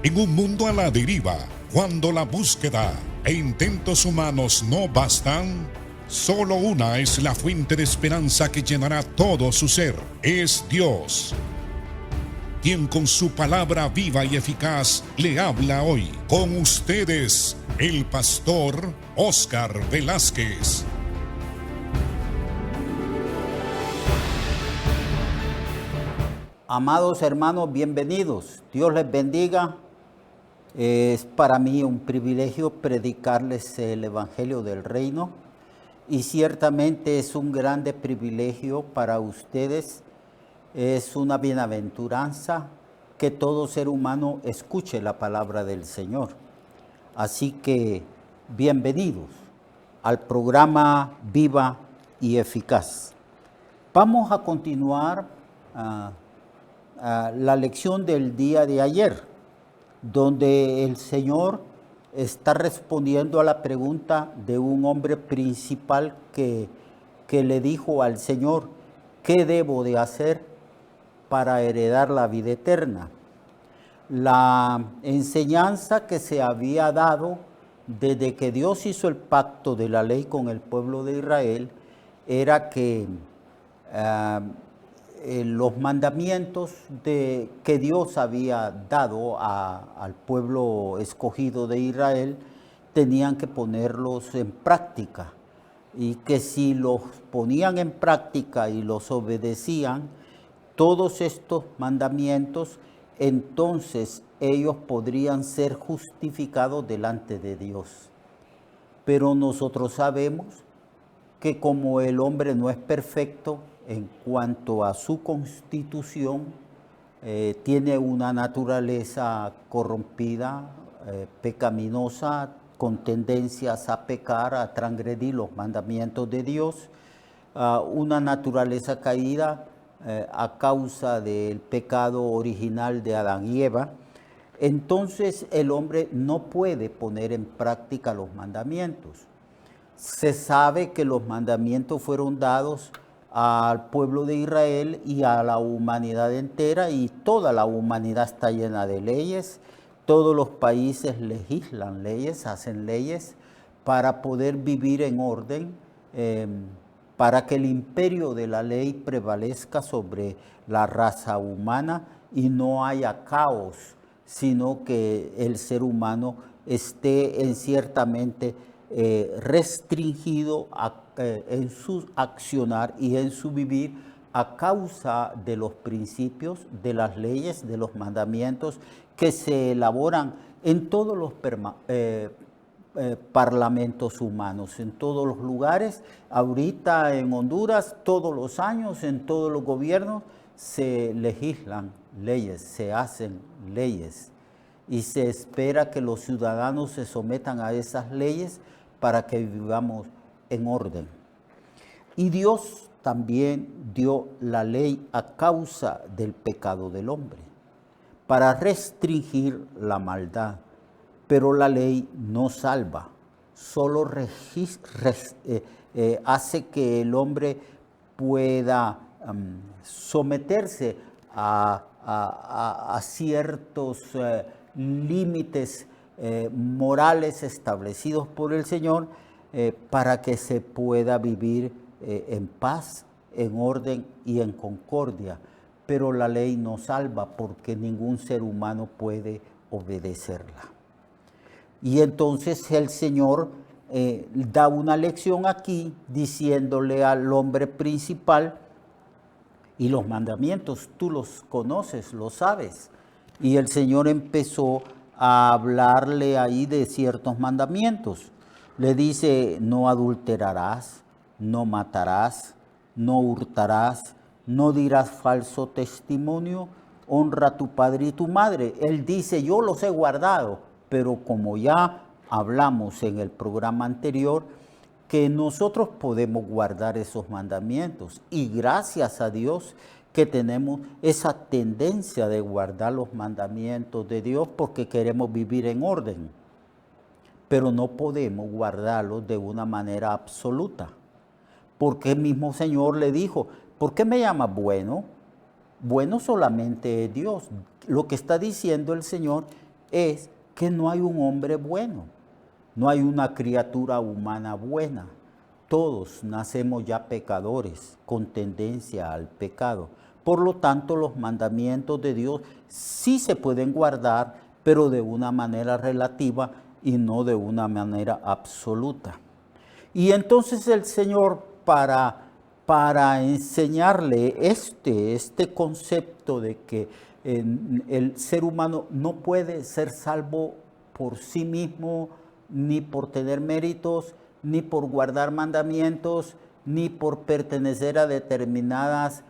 En un mundo a la deriva, cuando la búsqueda e intentos humanos no bastan, solo una es la fuente de esperanza que llenará todo su ser. Es Dios, quien con su palabra viva y eficaz le habla hoy. Con ustedes, el pastor Óscar Velázquez. Amados hermanos, bienvenidos. Dios les bendiga. Es para mí un privilegio predicarles el Evangelio del Reino y ciertamente es un grande privilegio para ustedes. Es una bienaventuranza que todo ser humano escuche la palabra del Señor. Así que bienvenidos al programa Viva y Eficaz. Vamos a continuar la lección del día de ayer, donde el Señor está respondiendo a la pregunta de un hombre principal que le dijo al Señor: ¿qué debo de hacer para heredar la vida eterna? La enseñanza que se había dado desde que Dios hizo el pacto de la ley con el pueblo de Israel era que los mandamientos que Dios había dado al pueblo escogido de Israel tenían que ponerlos en práctica, y que si los ponían en práctica y los obedecían, todos estos mandamientos, entonces ellos podrían ser justificados delante de Dios. Pero nosotros sabemos que como el hombre no es perfecto en cuanto a su constitución, tiene una naturaleza corrompida, pecaminosa, con tendencias a pecar, a transgredir los mandamientos de Dios, una naturaleza caída a causa del pecado original de Adán y Eva. Entonces el hombre no puede poner en práctica los mandamientos. Se sabe que los mandamientos fueron dados al pueblo de Israel y a la humanidad entera, y toda la humanidad está llena de leyes. Todos los países legislan leyes, hacen leyes para poder vivir en orden, para que el imperio de la ley prevalezca sobre la raza humana y no haya caos, sino que el ser humano esté ciertamente restringido en su accionar y en su vivir a causa de los principios, de las leyes, de los mandamientos que se elaboran en todos los parlamentos humanos, en todos los lugares. Ahorita en Honduras, todos los años, en todos los gobiernos, se legislan leyes, se hacen leyes, y se espera que los ciudadanos se sometan a esas leyes para que vivamos en orden. Y Dios también dio la ley a causa del pecado del hombre, para restringir la maldad. Pero la ley no salva, solo hace que el hombre pueda someterse a ciertos límites morales establecidos por el Señor, para que se pueda vivir en paz, en orden y en concordia. Pero la ley no salva, porque ningún ser humano puede obedecerla. Y entonces el Señor da una lección aquí, diciéndole al hombre principal: y los mandamientos tú los conoces, los sabes. Y el Señor empezó a hablarle ahí de ciertos mandamientos. Le dice: no adulterarás, no matarás, no hurtarás, no dirás falso testimonio, honra a tu padre y tu madre. Él dice: yo los he guardado. Pero como ya hablamos en el programa anterior, que nosotros podemos guardar esos mandamientos, y gracias a Dios que tenemos esa tendencia de guardar los mandamientos de Dios, porque queremos vivir en orden. Pero no podemos guardarlos de una manera absoluta, porque el mismo Señor le dijo: ¿por qué me llamas bueno? Bueno solamente es Dios. Lo que está diciendo el Señor, es que no hay un hombre bueno, no hay una criatura humana buena. Todos nacemos ya pecadores, con tendencia al pecado. Por lo tanto, los mandamientos de Dios sí se pueden guardar, pero de una manera relativa y no de una manera absoluta. Y entonces el Señor, para enseñarle este concepto de que el ser humano no puede ser salvo por sí mismo, ni por tener méritos, ni por guardar mandamientos, ni por pertenecer a determinadas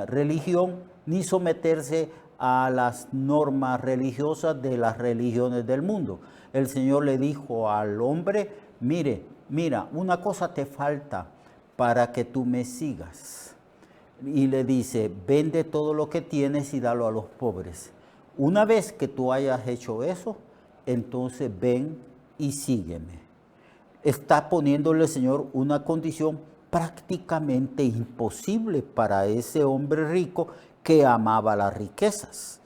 religión, ni someterse a las normas religiosas de las religiones del mundo. El Señor le dijo al hombre, mira, una cosa te falta para que tú me sigas. Y le dice, vende todo lo que tienes y dalo a los pobres. Una vez que tú hayas hecho eso, entonces ven y sígueme. Está poniéndole el Señor una condición prácticamente imposible para ese hombre rico que amaba las riquezas.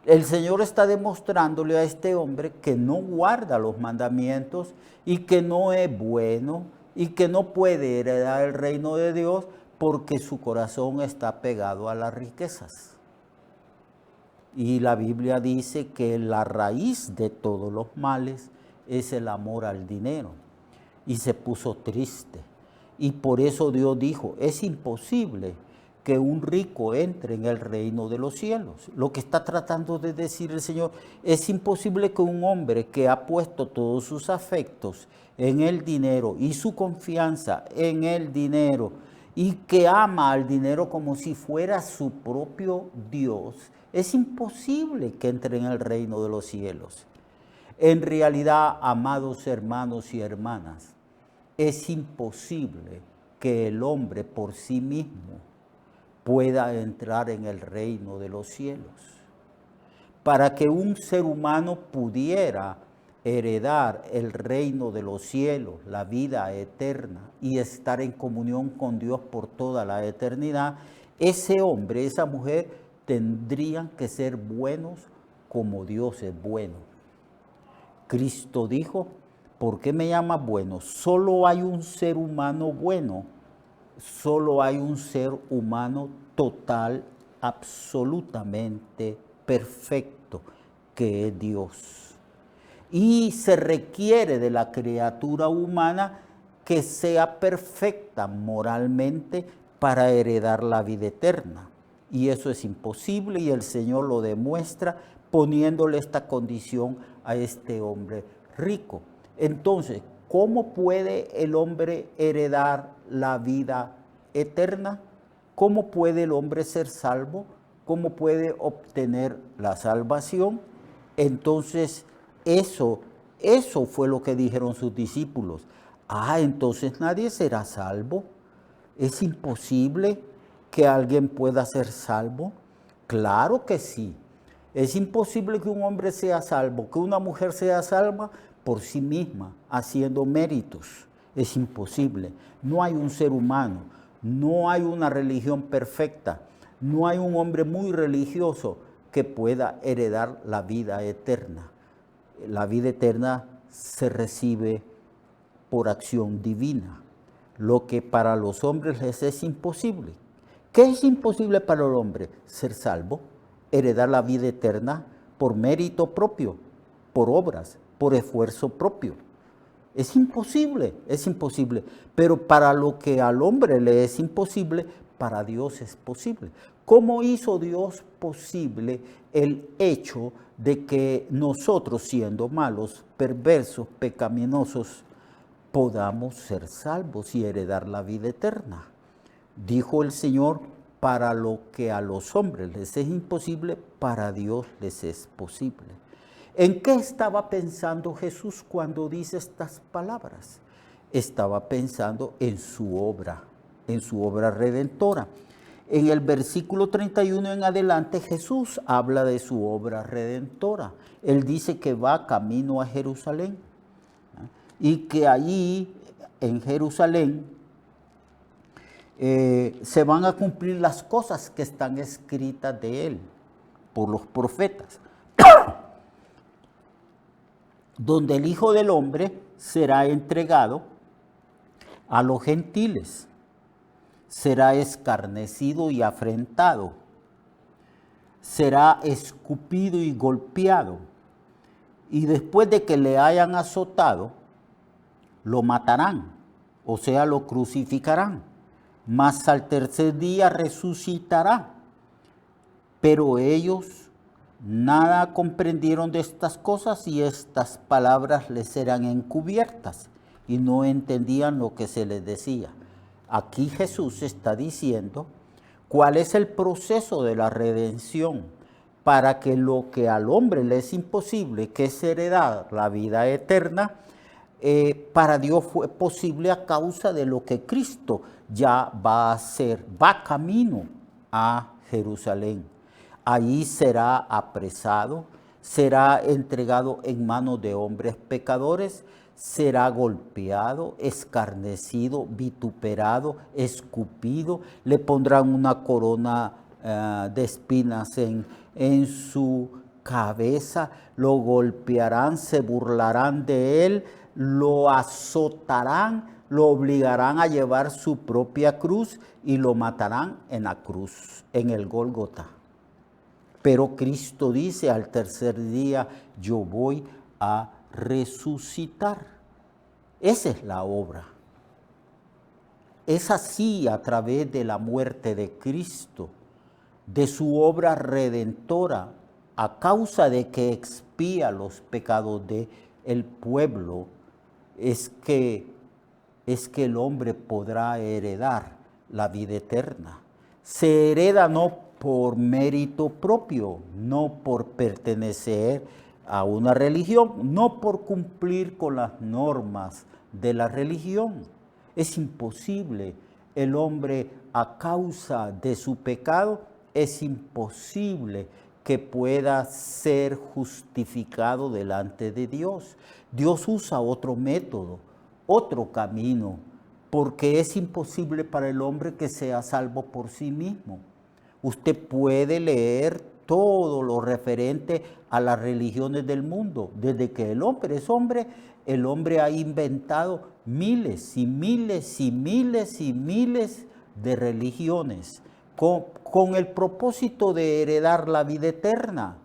El Señor está demostrándole a este hombre que no guarda los mandamientos y que no es bueno y que no puede heredar el reino de Dios porque su corazón está pegado a las riquezas. Y la Biblia dice que la raíz de todos los males es el amor al dinero. Y se puso triste. Y por eso Dios dijo, es imposible que un rico entre en el reino de los cielos. Lo que está tratando de decir el Señor, es imposible que un hombre que ha puesto todos sus afectos en el dinero y su confianza en el dinero y que ama al dinero como si fuera su propio Dios, es imposible que entre en el reino de los cielos. En realidad, amados hermanos y hermanas, es imposible que el hombre por sí mismo pueda entrar en el reino de los cielos. Para que un ser humano pudiera heredar el reino de los cielos, la vida eterna, y estar en comunión con Dios por toda la eternidad, ese hombre, esa mujer, tendrían que ser buenos como Dios es bueno. Cristo dijo, ¿por qué me llamas bueno? Solo hay un ser humano bueno, solo hay un ser humano total, absolutamente perfecto, que es Dios. Y se requiere de la criatura humana que sea perfecta moralmente para heredar la vida eterna. Y eso es imposible y el Señor lo demuestra poniéndole esta condición a este hombre rico. Entonces, ¿cómo puede el hombre heredar la vida eterna? ¿Cómo puede el hombre ser salvo? ¿Cómo puede obtener la salvación? Entonces, eso fue lo que dijeron sus discípulos. Entonces nadie será salvo. ¿Es imposible que alguien pueda ser salvo? Claro que sí. Es imposible que un hombre sea salvo, que una mujer sea salva por sí misma, haciendo méritos. Es imposible. No hay un ser humano, no hay una religión perfecta, no hay un hombre muy religioso que pueda heredar la vida eterna. La vida eterna se recibe por acción divina, lo que para los hombres les es imposible. ¿Qué es imposible para el hombre? Ser salvo, heredar la vida eterna por mérito propio, por obras, por esfuerzo propio. Es imposible, pero para lo que al hombre le es imposible, para Dios es posible. ¿Cómo hizo Dios posible el hecho de que nosotros, siendo malos, perversos, pecaminosos, podamos ser salvos y heredar la vida eterna? Dijo el Señor, para lo que a los hombres les es imposible, para Dios les es posible. ¿En qué estaba pensando Jesús cuando dice estas palabras? Estaba pensando en su obra redentora. En el versículo 31 en adelante, Jesús habla de su obra redentora. Él dice que va camino a Jerusalén y que allí en Jerusalén se van a cumplir las cosas que están escritas de él por los profetas. donde el Hijo del Hombre será entregado a los gentiles, será escarnecido y afrentado, será escupido y golpeado, y después de que le hayan azotado, lo matarán, o sea, lo crucificarán, mas al tercer día resucitará. Pero ellos nada comprendieron de estas cosas y estas palabras les eran encubiertas y no entendían lo que se les decía. Aquí Jesús está diciendo cuál es el proceso de la redención para que lo que al hombre le es imposible, que es heredar la vida eterna, para Dios fue posible a causa de lo que Cristo ya va a hacer, va camino a Jerusalén. Allí será apresado, será entregado en manos de hombres pecadores, será golpeado, escarnecido, vituperado, escupido, le pondrán una corona de espinas en su cabeza, lo golpearán, se burlarán de él, lo azotarán, lo obligarán a llevar su propia cruz y lo matarán en la cruz, en el Gólgota. Pero Cristo dice, al tercer día yo voy a resucitar. Esa es la obra. Es así a través de la muerte de Cristo, de su obra redentora, a causa de que expía los pecados del pueblo, es que el hombre podrá heredar la vida eterna. Se hereda no por mérito propio, no por pertenecer a una religión, no por cumplir con las normas de la religión. Es imposible. El hombre, a causa de su pecado, es imposible que pueda ser justificado delante de Dios. Dios usa otro método, otro camino, porque es imposible para el hombre que sea salvo por sí mismo. Usted puede leer todo lo referente a las religiones del mundo. Desde que el hombre es hombre, el hombre ha inventado miles y miles y miles y miles de religiones con el propósito de heredar la vida eterna,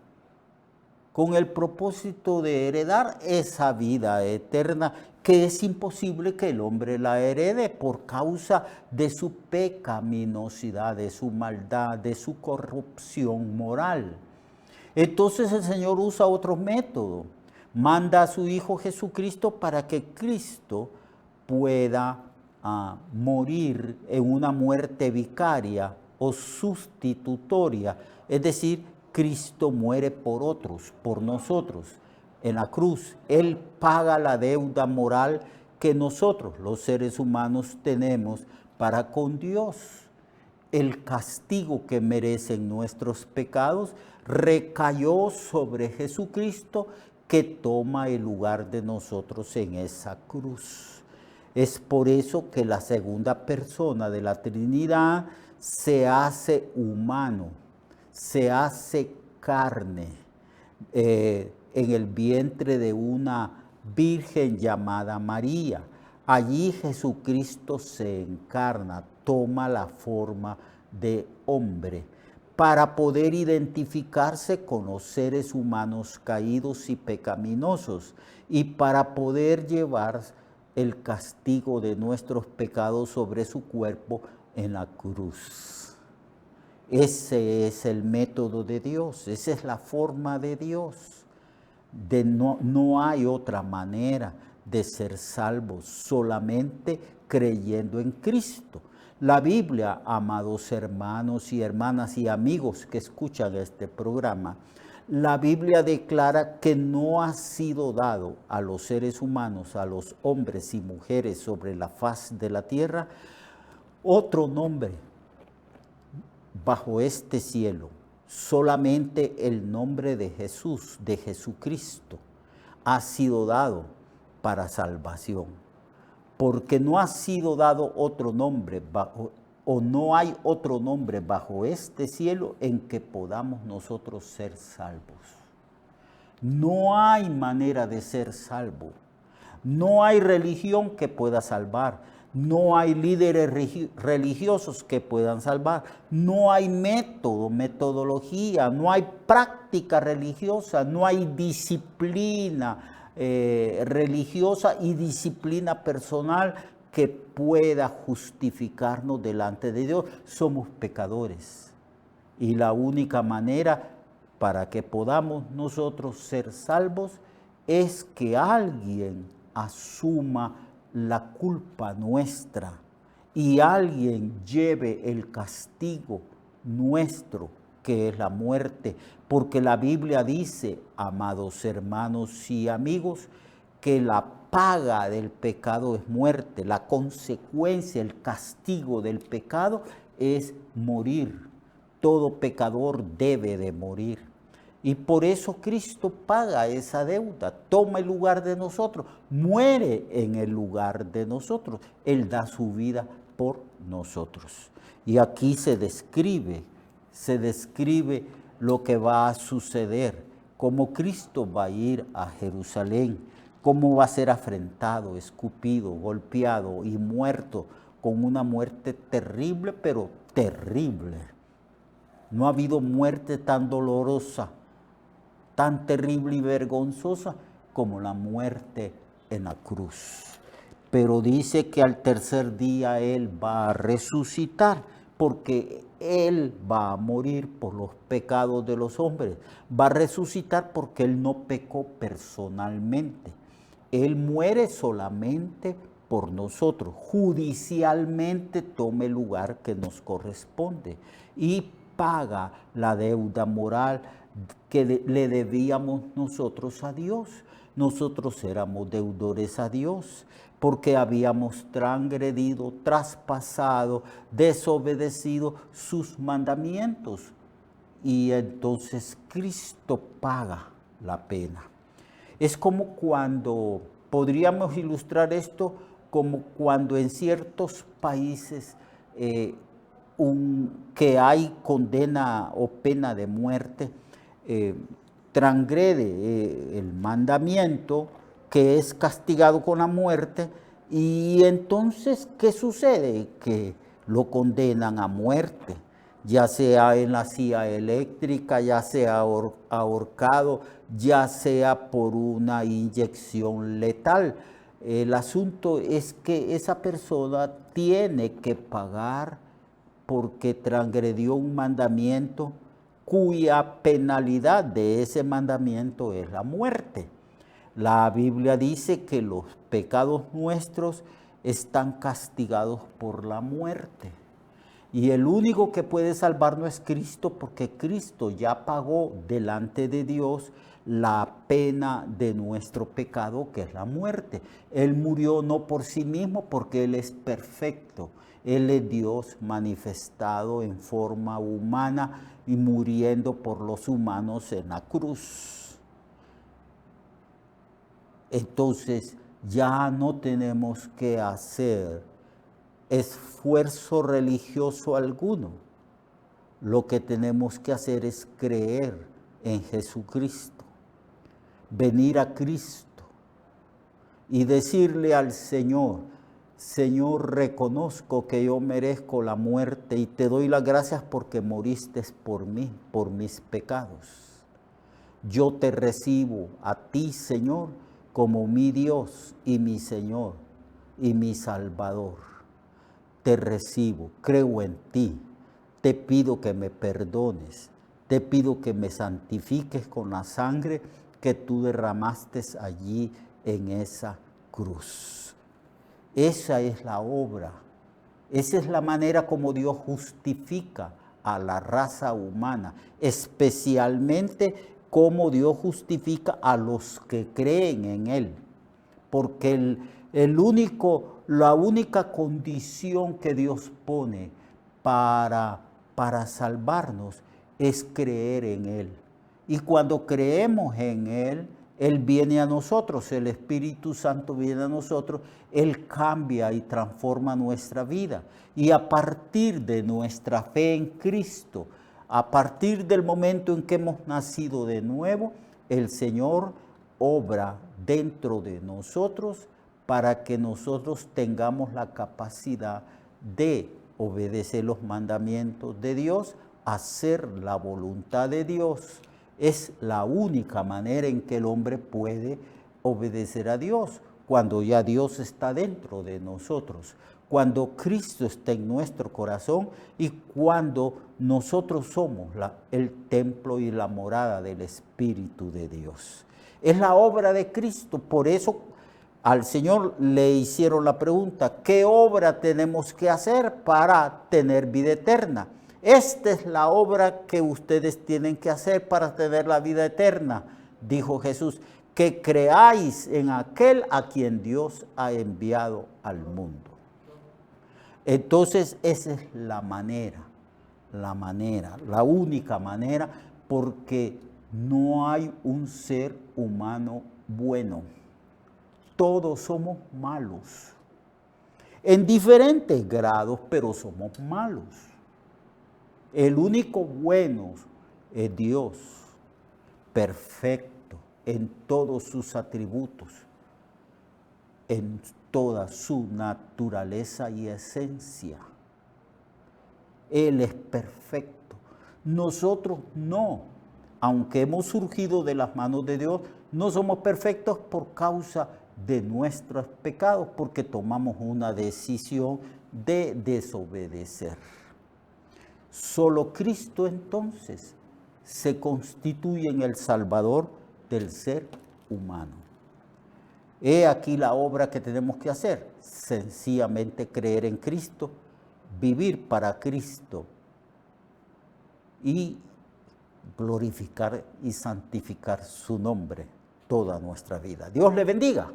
con el propósito de heredar esa vida eterna que es imposible que el hombre la herede por causa de su pecaminosidad, de su maldad, de su corrupción moral. Entonces el Señor usa otro método, manda a su Hijo Jesucristo para que Cristo pueda morir en una muerte vicaria o sustitutoria, es decir, Cristo muere por otros, por nosotros, en la cruz. Él paga la deuda moral que nosotros, los seres humanos, tenemos para con Dios. El castigo que merecen nuestros pecados recayó sobre Jesucristo, que toma el lugar de nosotros en esa cruz. Es por eso que la segunda persona de la Trinidad se hace humano, se hace carne en el vientre de una virgen llamada María. Allí Jesucristo se encarna, toma la forma de hombre para poder identificarse con los seres humanos caídos y pecaminosos y para poder llevar el castigo de nuestros pecados sobre su cuerpo en la cruz. Ese es el método de Dios, esa es la forma de Dios. No hay otra manera de ser salvos, solamente creyendo en Cristo. La Biblia, amados hermanos y hermanas y amigos que escuchan este programa, la Biblia declara que no ha sido dado a los seres humanos, a los hombres y mujeres sobre la faz de la tierra, otro nombre bajo este cielo, solamente el nombre de Jesús, de Jesucristo, ha sido dado para salvación. Porque no ha sido dado otro nombre o no hay otro nombre bajo este cielo en que podamos nosotros ser salvos. No hay manera de ser salvo. No hay religión que pueda salvar. No hay líderes religiosos que puedan salvar. No hay método, metodología. No hay práctica religiosa. No hay disciplina religiosa y disciplina personal que pueda justificarnos delante de Dios. Somos pecadores. Y la única manera para que podamos nosotros ser salvos es que alguien asuma la culpa nuestra y alguien lleve el castigo nuestro, que es la muerte. Porque la Biblia dice, amados hermanos y amigos, que la paga del pecado es muerte, la consecuencia, el castigo del pecado es morir. Todo pecador debe de morir. Y por eso Cristo paga esa deuda, toma el lugar de nosotros, muere en el lugar de nosotros. Él da su vida por nosotros. Y aquí se describe lo que va a suceder, cómo Cristo va a ir a Jerusalén, cómo va a ser afrentado, escupido, golpeado y muerto con una muerte terrible, pero terrible. No ha habido muerte tan dolorosa, tan terrible y vergonzosa como la muerte en la cruz. Pero dice que al tercer día Él va a resucitar, porque Él va a morir por los pecados de los hombres. Va a resucitar porque Él no pecó personalmente. Él muere solamente por nosotros. Judicialmente toma el lugar que nos corresponde y paga la deuda moral que le debíamos nosotros a Dios. Nosotros éramos deudores a Dios porque habíamos transgredido, traspasado, desobedecido sus mandamientos. Y entonces Cristo paga la pena. Es como cuando, podríamos ilustrar esto como cuando en ciertos países que hay condena o pena de muerte, transgrede el mandamiento, que es castigado con la muerte, y entonces, ¿qué sucede? Que lo condenan a muerte, ya sea en la silla eléctrica, ya sea ahorcado, ya sea por una inyección letal. El asunto es que esa persona tiene que pagar porque transgredió un mandamiento cuya penalidad de ese mandamiento es la muerte. La Biblia dice que los pecados nuestros están castigados por la muerte. Y el único que puede salvarnos es Cristo, porque Cristo ya pagó delante de Dios la pena de nuestro pecado, que es la muerte. Él murió no por sí mismo, porque Él es perfecto. Él es Dios manifestado en forma humana y muriendo por los humanos en la cruz. Entonces ya no tenemos que hacer esfuerzo religioso alguno. Lo que tenemos que hacer es creer en Jesucristo, venir a Cristo y decirle al Señor: Señor, reconozco que yo merezco la muerte y te doy las gracias porque moriste por mí, por mis pecados. Yo te recibo a ti, Señor, como mi Dios y mi Señor y mi Salvador. Te recibo, creo en ti, te pido que me perdones, te pido que me santifiques con la sangre que tú derramaste allí en esa cruz. Esa es la obra, esa es la manera como Dios justifica a la raza humana, especialmente como Dios justifica a los que creen en Él, porque la única condición que Dios pone para salvarnos es creer en Él. Y cuando creemos en Él, Él viene a nosotros, el Espíritu Santo viene a nosotros, Él cambia y transforma nuestra vida. Y a partir de nuestra fe en Cristo, a partir del momento en que hemos nacido de nuevo, el Señor obra dentro de nosotros para que nosotros tengamos la capacidad de obedecer los mandamientos de Dios, hacer la voluntad de Dios. Es la única manera en que el hombre puede obedecer a Dios, cuando ya Dios está dentro de nosotros, cuando Cristo está en nuestro corazón y cuando nosotros somos el templo y la morada del Espíritu de Dios. Es la obra de Cristo. Por eso al Señor le hicieron la pregunta: ¿qué obra tenemos que hacer para tener vida eterna? Esta es la obra que ustedes tienen que hacer para tener la vida eterna, dijo Jesús, que creáis en aquel a quien Dios ha enviado al mundo. Entonces esa es la única manera, porque no hay un ser humano bueno. Todos somos malos, en diferentes grados, pero somos malos. El único bueno es Dios, perfecto en todos sus atributos, en toda su naturaleza y esencia. Él es perfecto. Nosotros no, aunque hemos surgido de las manos de Dios, no somos perfectos por causa de nuestros pecados, porque tomamos una decisión de desobedecer. Solo Cristo entonces se constituye en el Salvador del ser humano. He aquí la obra que tenemos que hacer: sencillamente creer en Cristo, vivir para Cristo y glorificar y santificar su nombre toda nuestra vida. Dios le bendiga.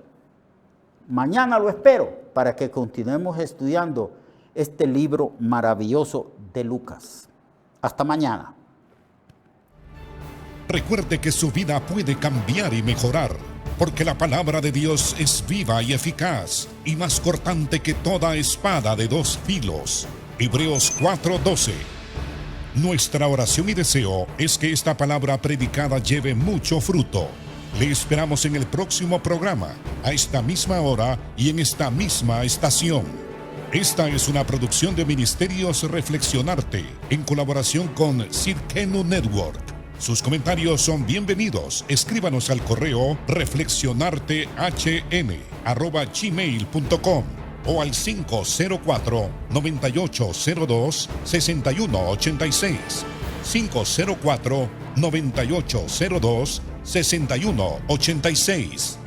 Mañana lo espero para que continuemos estudiando este libro maravilloso de Lucas. Hasta mañana. Recuerde que su vida puede cambiar y mejorar, porque la palabra de Dios es viva y eficaz, y más cortante que toda espada de dos filos. Hebreos 4:12. Nuestra oración y deseo es que esta palabra predicada lleve mucho fruto. Le esperamos en el próximo programa, a esta misma hora y en esta misma estación. Esta es una producción de Ministerios Reflexionarte, en colaboración con Sirkenu Network. Sus comentarios son bienvenidos. Escríbanos al correo reflexionartehn@gmail.com o al 504-9802-6186. 504-9802-6186.